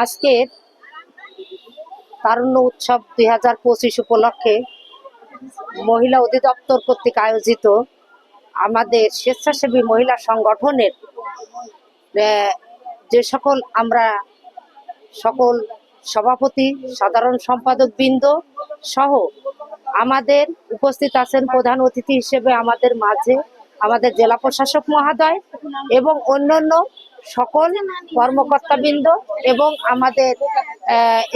আজকের তারুণ্য উৎসব 2025 উপলক্ষে মহিলা অধিদপ্তর কর্তৃক আয়োজিত আমাদের স্বেচ্ছাসেবী মহিলা সংগঠনের যে আমরা সকল সভাপতি, সাধারণ সম্পাদক বৃন্দ সহ আমাদের উপস্থিত আছেন প্রধান অতিথি হিসেবে আমাদের মাঝে আমাদের জেলা প্রশাসক মহোদয় এবং অন্যান্য সকল কর্মকর্তাবৃন্দ এবং আমাদের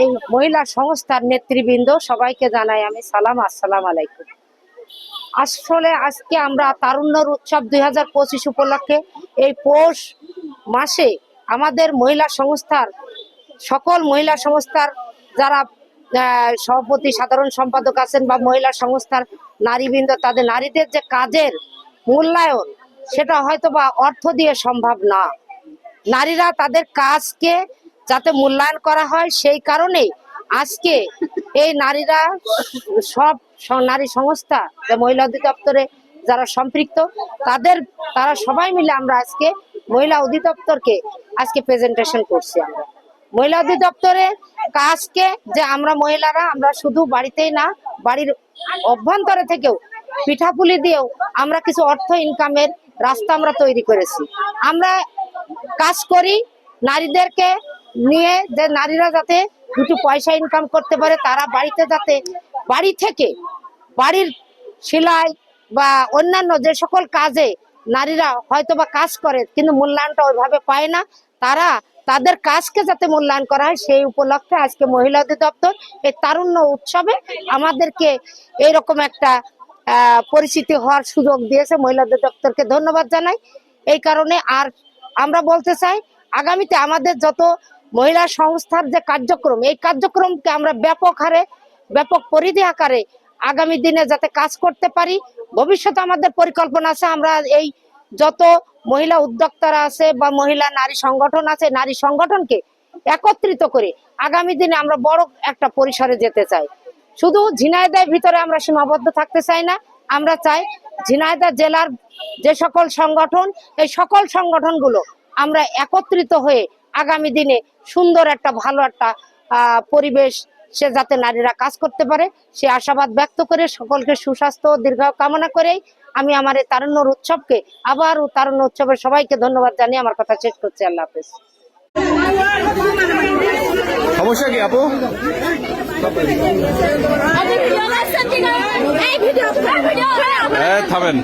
এই মহিলা সংস্থার নেতৃবৃন্দ সবাইকে জানাই আমি সালাম, আসসালামু আলাইকুম। আসলে আজকে আমরা তারুণ্যর উৎসব 2025 উপলক্ষে এই পৌষ মাসে আমাদের মহিলা সংস্থার সকল মহিলা সংস্থার যারা সভাপতি, সাধারণ সম্পাদক আছেন বা মহিলা সংস্থার নারীবৃন্দ, তাদের নারীদের যে কাজের মূল্যায়ন সেটা হয়তো বা অর্থ দিয়ে সম্ভব না। নারীরা তাদের কাজকে যাতে মূল্যায়ন করা হয় সেই কারণে আজকে এই নারীরা সব নারী সংস্থা যে মহিলা অধিদপ্তরে যারা সম্পৃক্ত তারা সবাই মিলে আমরা আজকে মহিলা অধিদপ্তরকে আজকে প্রেজেন্টেশন করছি। আমরা মহিলা অধিদপ্তরে কাজকে যে আমরা মহিলারা আমরা শুধু বাড়িতেই না, বাড়ির অভ্যন্তরে থেকেও পিঠাপুলি দিয়েও আমরা কিছু অর্থ ইনকামের রাস্তা আমরা তৈরি করেছি। আমরা কাজ করি নারীদেরকে নিয়ে, যে নারীরা যাতে দুটো পয়সা ইনকাম করতে পারে, তারা বাড়িতে যাতে বাড়ি থেকে বাড়ির সেলাই বা অন্যান্য যে সকল কাজে নারীরা হয়তো বা কাজ করে কিন্তু মূল্যায়নটা ওইভাবে পায় না, তারা তাদের কাজকে যাতে মূল্যায়ন করা হয় সেই উপলক্ষে আজকে মহিলা অধিদপ্তর এই তারুণ্য উৎসবে আমাদেরকে এইরকম একটা পরিচিতি হওয়ার সুযোগ দিয়েছে। মহিলা অধিদপ্তরকে ধন্যবাদ জানাই। এই কারণে আর আমরা বলতে চাই আগামীতে আমাদের যত মহিলা সংস্থার যে কার্যক্রম, এই কার্যক্রমকে আমরা ব্যাপক হারে, ব্যাপক পরিধি আকারে আগামী দিনে যাতে কাজ করতে পারি। ভবিষ্যতে আমাদের পরিকল্পনা আছে আমরা এই যত মহিলা উদ্যোক্তারা আছে বা মহিলা নারী সংগঠন আছে, নারী সংগঠনকে একত্রিত করে আগামী দিনে আমরা বড় একটা পরিসরে যেতে চাই। শুধু ঝিনাইদহের ভিতরে আমরা সীমাবদ্ধ থাকতে চাই না, আমরা চাই ঝিনাইদহ জেলার যে সকল সংগঠন, এই সকল সংগঠনগুলো আমরা একত্রিত হয়ে আগামী দিনে সুন্দর একটা ভালো একটা পরিবেশ সে যাতে নারীরা কাজ করতে পারে সে আশাবাদ ব্যক্ত করে সকলকে সুস্বাস্থ্য দীর্ঘায়ু কামনা করেই আমি আমার এই তারুণ্যর উৎসবকে আবার তারুণ্য উৎসবের সবাইকে ধন্যবাদ জানিয়ে আমার কথা শেষ করছি। আল্লাহ হাফেজ। সমস্যা কি আপু? থামেন।